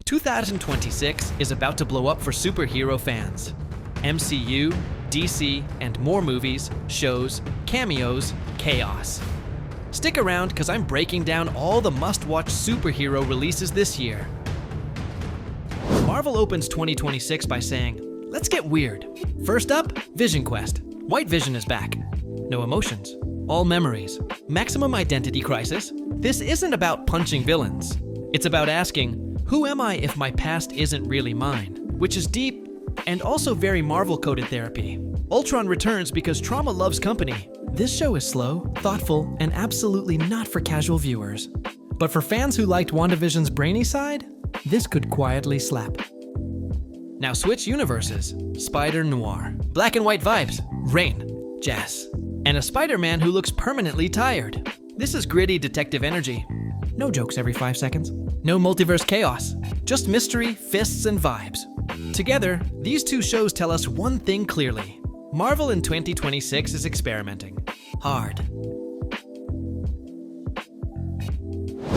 2026 is about to blow up for superhero fans. MCU, DC, and more movies, shows, cameos, chaos. Stick around because I'm breaking down all the must-watch superhero releases this year. Marvel opens 2026 by saying, let's get weird. First up, Vision Quest. White Vision is back. No emotions, all memories. Maximum identity crisis. This isn't about punching villains. It's about asking, who am I if my past isn't really mine? Which is deep and also very Marvel-coded therapy. Ultron returns because trauma loves company. This show is slow, thoughtful, and absolutely not for casual viewers. But for fans who liked WandaVision's brainy side, this could quietly slap. Now switch universes. Spider Noir. Black and white vibes. Rain. Jess. And a Spider-Man who looks permanently tired. This is gritty detective energy. No jokes every 5 seconds. No multiverse chaos. Just mystery, fists, and vibes. Together, these two shows tell us one thing clearly. Marvel in 2026 is experimenting. Hard.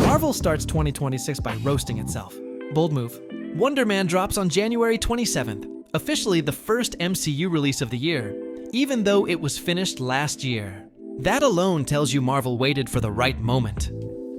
Marvel starts 2026 by roasting itself. Bold move. Wonder Man drops on January 27th, officially the first MCU release of the year, even though it was finished last year. That alone tells you Marvel waited for the right moment.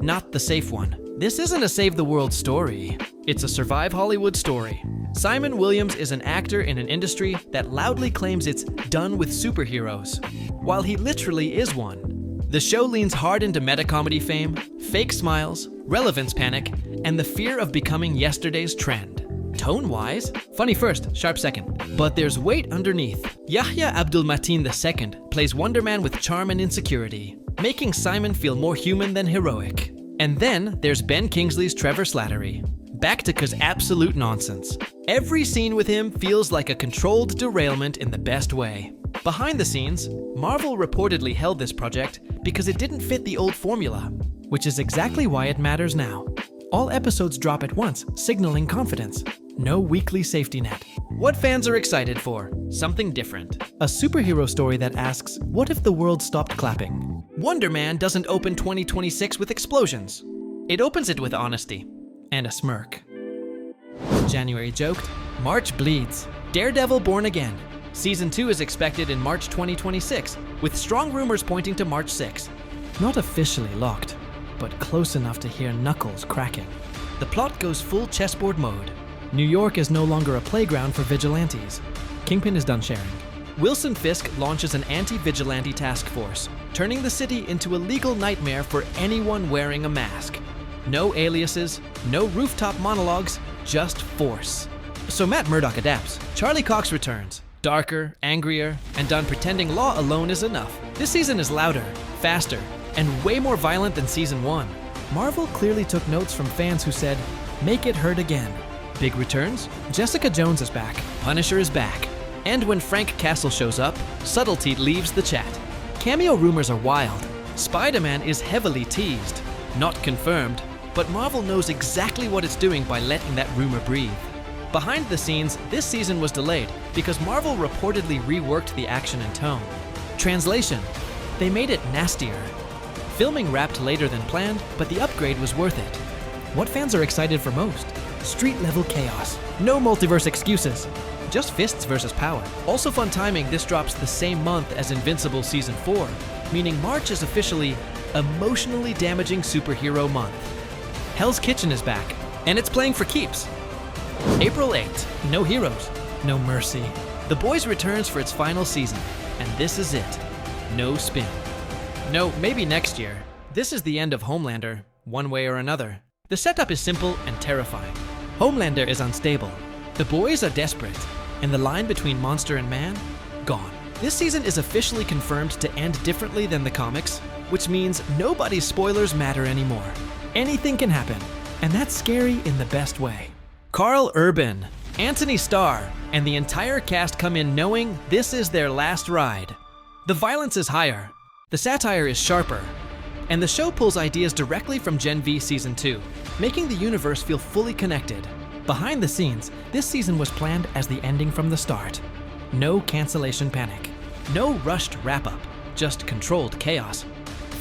Not the safe one. This isn't a save the world story. It's a survive Hollywood story. Simon Williams is an actor in an industry that loudly claims it's done with superheroes, while he literally is one. The show leans hard into meta-comedy fame, fake smiles, relevance panic, and the fear of becoming yesterday's trend. Tone-wise, funny first, sharp second. But there's weight underneath. Yahya Abdul-Mateen II plays Wonder Man with charm and insecurity, making Simon feel more human than heroic. And then there's Ben Kingsley's Trevor Slattery, back to cause absolute nonsense. Every scene with him feels like a controlled derailment in the best way. Behind the scenes, Marvel reportedly held this project because it didn't fit the old formula, which is exactly why it matters now. All episodes drop at once, signaling confidence. No weekly safety net. What fans are excited for? Something different. A superhero story that asks, what if the world stopped clapping? Wonder Man doesn't open 2026 with explosions. It opens it with honesty and a smirk. January joked, March bleeds. Daredevil Born Again. Season 2 is expected in March 2026, with strong rumors pointing to March 6. Not officially locked, but close enough to hear knuckles cracking. The plot goes full chessboard mode. New York is no longer a playground for vigilantes. Kingpin is done sharing. Wilson Fisk launches an anti-vigilante task force, turning the city into a legal nightmare for anyone wearing a mask. No aliases, no rooftop monologues, just force. So Matt Murdock adapts. Charlie Cox returns, darker, angrier, and done pretending law alone is enough. This season is louder, faster, and way more violent than season 1. Marvel clearly took notes from fans who said, make it hurt again. Big returns? Jessica Jones is back. Punisher is back. And when Frank Castle shows up, subtlety leaves the chat. Cameo rumors are wild. Spider-Man is heavily teased. Not confirmed, but Marvel knows exactly what it's doing by letting that rumor breathe. Behind the scenes, this season was delayed because Marvel reportedly reworked the action and tone. Translation: they made it nastier. Filming wrapped later than planned, but the upgrade was worth it. What fans are excited for most? Street-level chaos. No multiverse excuses. Just fists versus power. Also fun timing, this drops the same month as Invincible Season 4, meaning March is officially emotionally damaging superhero month. Hell's Kitchen is back, and it's playing for keeps. April 8th, no heroes, no mercy. The Boys returns for its final season, and this is it. No spin. No, maybe next year. This is the end of Homelander, one way or another. The setup is simple and terrifying. Homelander is unstable. The boys are desperate, and the line between monster and man, gone. This season is officially confirmed to end differently than the comics, which means nobody's spoilers matter anymore. Anything can happen, and that's scary in the best way. Karl Urban, Anthony Starr, and the entire cast come in knowing this is their last ride. The violence is higher, the satire is sharper, and the show pulls ideas directly from Gen V Season 2, making the universe feel fully connected. Behind the scenes, this season was planned as the ending from the start. No cancellation panic. No rushed wrap-up, just controlled chaos.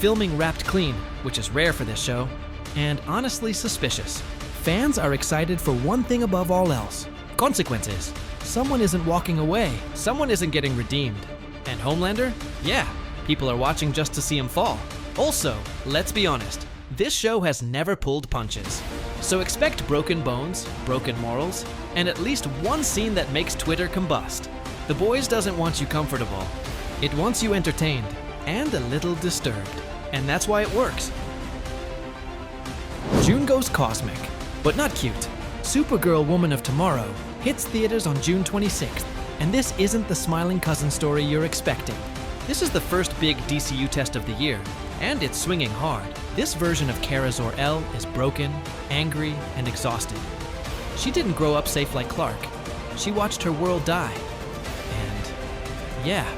Filming wrapped clean, which is rare for this show, and honestly suspicious. Fans are excited for one thing above all else: consequences. Someone isn't walking away, someone isn't getting redeemed. And Homelander? Yeah, people are watching just to see him fall. Also, let's be honest, this show has never pulled punches. So expect broken bones, broken morals, and at least one scene that makes Twitter combust. The Boys doesn't want you comfortable. It wants you entertained and a little disturbed. And that's why it works. June goes cosmic, but not cute. Supergirl Woman of Tomorrow hits theaters on June 26th, and this isn't the smiling cousin story you're expecting. This is the first big DCU test of the year, and it's swinging hard. This version of Kara Zor-El is broken, angry, and exhausted. She didn't grow up safe like Clark. She watched her world die. And yeah,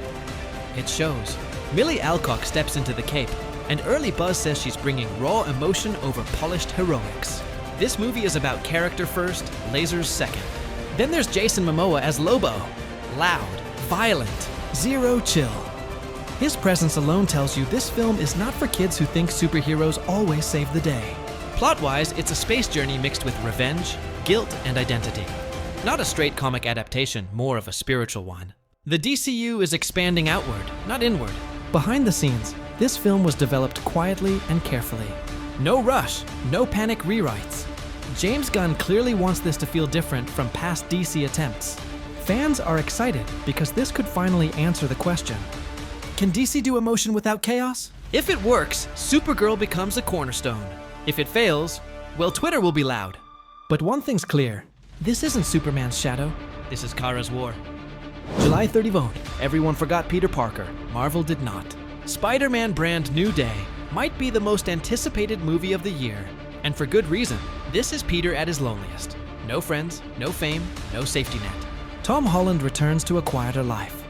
it shows. Millie Alcock steps into the cape, and early buzz says she's bringing raw emotion over polished heroics. This movie is about character first, lasers second. Then there's Jason Momoa as Lobo. Loud, violent, zero chill. His presence alone tells you this film is not for kids who think superheroes always save the day. Plot-wise, it's a space journey mixed with revenge, guilt, and identity. Not a straight comic adaptation, more of a spiritual one. The DCU is expanding outward, not inward. Behind the scenes, this film was developed quietly and carefully. No rush, no panic rewrites. James Gunn clearly wants this to feel different from past DC attempts. Fans are excited because this could finally answer the question: can DC do emotion without chaos? If it works, Supergirl becomes a cornerstone. If it fails, well, Twitter will be loud. But one thing's clear: this isn't Superman's shadow. This is Kara's war. July 31st, everyone forgot Peter Parker. Marvel did not. Spider-Man Brand New Day might be the most anticipated movie of the year. And for good reason. This is Peter at his loneliest. No friends, no fame, no safety net. Tom Holland returns to a quieter life.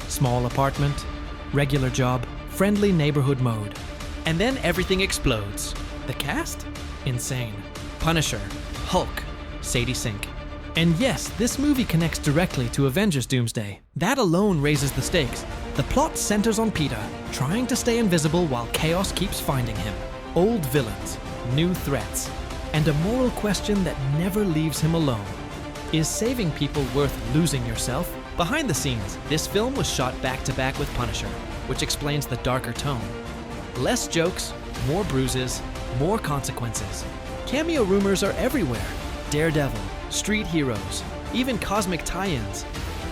Small apartment, regular job, friendly neighborhood mode. And then everything explodes. The cast? Insane. Punisher, Hulk, Sadie Sink. And yes, this movie connects directly to Avengers Doomsday. That alone raises the stakes. The plot centers on Peter, trying to stay invisible while chaos keeps finding him. Old villains, new threats, and a moral question that never leaves him alone. Is saving people worth losing yourself? Behind the scenes, this film was shot back-to-back with Punisher, which explains the darker tone. Less jokes, more bruises, more consequences. Cameo rumors are everywhere. Daredevil, street heroes, even cosmic tie-ins.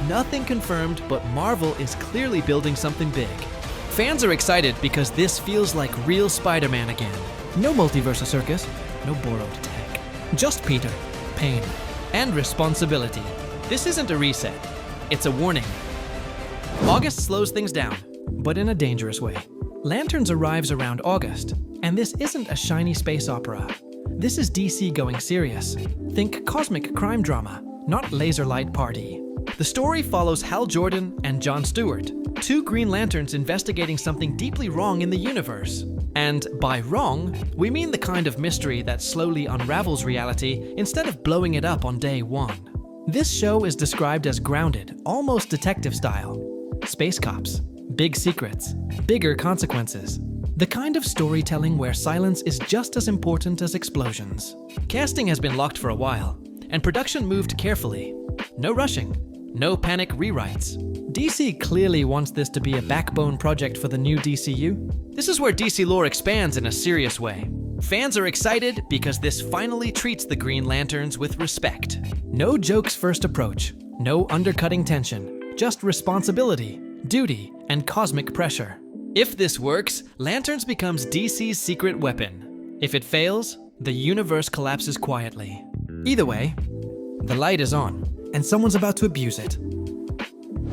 Nothing confirmed, but Marvel is clearly building something big. Fans are excited because this feels like real Spider-Man again. No multiverse circus, no borrowed tech. Just Peter, pain, and responsibility. This isn't a reset, it's a warning. August slows things down, but in a dangerous way. Lanterns arrives around August, and this isn't a shiny space opera. This is DC going serious. Think cosmic crime drama, not laser light party. The story follows Hal Jordan and Jon Stewart, two Green Lanterns investigating something deeply wrong in the universe. And by wrong, we mean the kind of mystery that slowly unravels reality instead of blowing it up on day one. This show is described as grounded, almost detective style. Space cops, big secrets, bigger consequences. The kind of storytelling where silence is just as important as explosions. Casting has been locked for a while, and production moved carefully. No rushing, no panic rewrites. DC clearly wants this to be a backbone project for the new DCU. This is where DC lore expands in a serious way. Fans are excited because this finally treats the Green Lanterns with respect. No jokes first approach, no undercutting tension, just responsibility, duty, and cosmic pressure. If this works, Lanterns becomes DC's secret weapon. If it fails, the universe collapses quietly. Either way, the light is on, and someone's about to abuse it.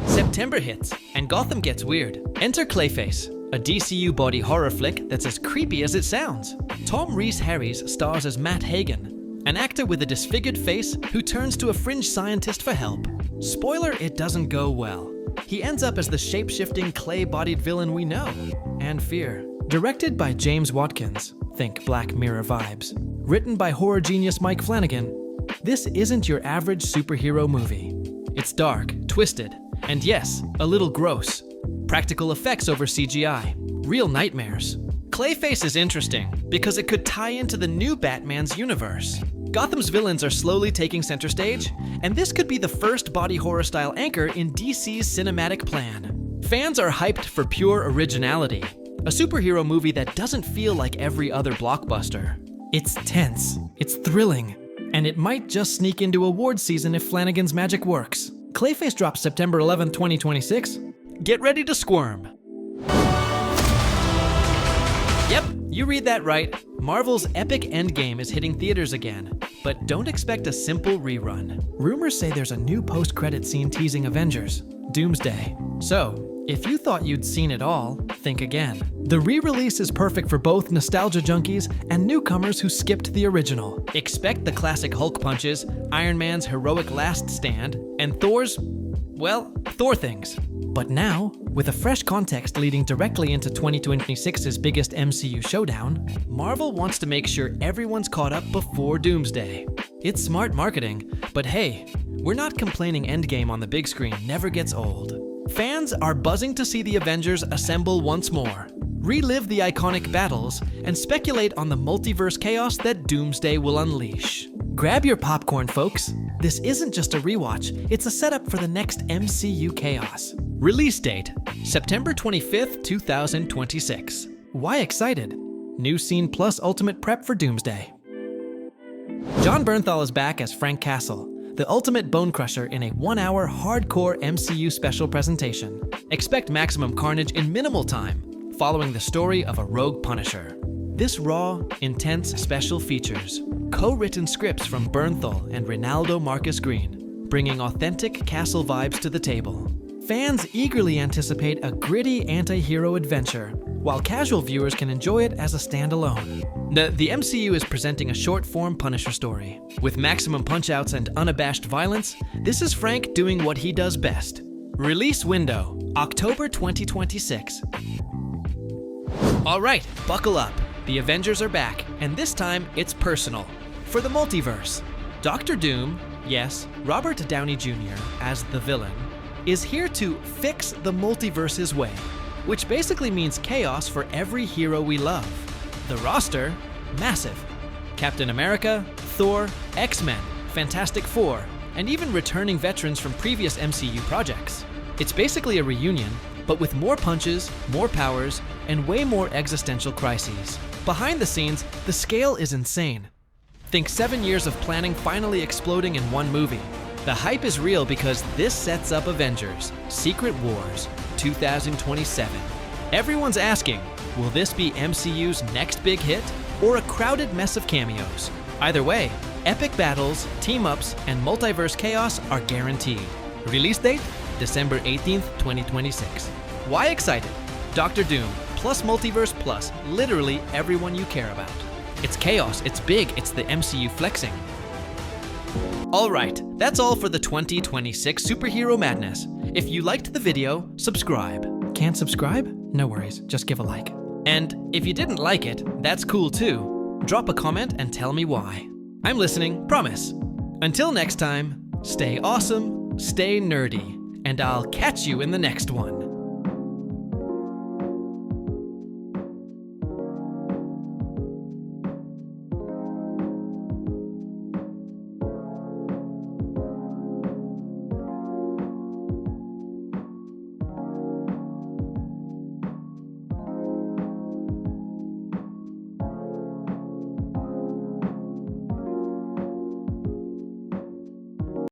September hits, and Gotham gets weird. Enter Clayface, a DCU body horror flick that's as creepy as it sounds. Tom Rhys-Harris stars as Matt Hagen, an actor with a disfigured face who turns to a fringe scientist for help. Spoiler, it doesn't go well. He ends up as the shape-shifting, clay-bodied villain we know and fear. Directed by James Watkins, think Black Mirror vibes. Written by horror genius Mike Flanagan, this isn't your average superhero movie. It's dark, twisted, and yes, a little gross. Practical effects over CGI. Real nightmares. Clayface is interesting because it could tie into the new Batman's universe. Gotham's villains are slowly taking center stage, and this could be the first body horror style anchor in DC's cinematic plan. Fans are hyped for pure originality, a superhero movie that doesn't feel like every other blockbuster. It's tense, it's thrilling, and it might just sneak into awards season if Flanagan's magic works. Clayface drops September 11, 2026. Get ready to squirm. Yep, you read that right. Marvel's epic Endgame is hitting theaters again, but don't expect a simple rerun. Rumors say there's a new post-credit scene teasing Avengers, Doomsday. So, if you thought you'd seen it all, think again. The re-release is perfect for both nostalgia junkies and newcomers who skipped the original. Expect the classic Hulk punches, Iron Man's heroic last stand, and Thor's, well, Thor things. But now, with a fresh context leading directly into 2026's biggest MCU showdown, Marvel wants to make sure everyone's caught up before Doomsday. It's smart marketing, but hey, we're not complaining Endgame on the big screen never gets old. Fans are buzzing to see the Avengers assemble once more, relive the iconic battles, and speculate on the multiverse chaos that Doomsday will unleash. Grab your popcorn, folks. This isn't just a rewatch, it's a setup for the next MCU chaos. Release date, September 25th, 2026. Why excited? New scene plus ultimate prep for Doomsday. Jon Bernthal is back as Frank Castle, the ultimate bone crusher in a 1-hour hardcore MCU special presentation. Expect maximum carnage in minimal time, following the story of a rogue Punisher. This raw, intense special features co-written scripts from Bernthal and Rinaldo Marcus Green, bringing authentic Castle vibes to the table. Fans eagerly anticipate a gritty anti-hero adventure, while casual viewers can enjoy it as a standalone. The MCU is presenting a short-form Punisher story. With maximum punch-outs and unabashed violence, this is Frank doing what he does best. Release window, October 2026. All right, buckle up. The Avengers are back, and this time it's personal. For the multiverse, Dr. Doom, yes, Robert Downey Jr. as the villain, is here to fix the multiverse's way, which basically means chaos for every hero we love. The roster, massive. Captain America, Thor, X-Men, Fantastic Four, and even returning veterans from previous MCU projects. It's basically a reunion, but with more punches, more powers, and way more existential crises. Behind the scenes, the scale is insane. Think 7 years of planning finally exploding in one movie. The hype is real because this sets up Avengers: Secret Wars 2027. Everyone's asking, will this be MCU's next big hit, or a crowded mess of cameos? Either way, epic battles, team-ups, and multiverse chaos are guaranteed. Release date, December 18th, 2026. Why excited? Dr. Doom, plus multiverse plus literally everyone you care about. It's chaos, it's big, it's the MCU flexing. Alright, that's all for the 2026 Superhero Madness. If you liked the video, subscribe. Can't subscribe? No worries, just give a like. And if you didn't like it, that's cool too. Drop a comment and tell me why. I'm listening, promise. Until next time, stay awesome, stay nerdy, and I'll catch you in the next one.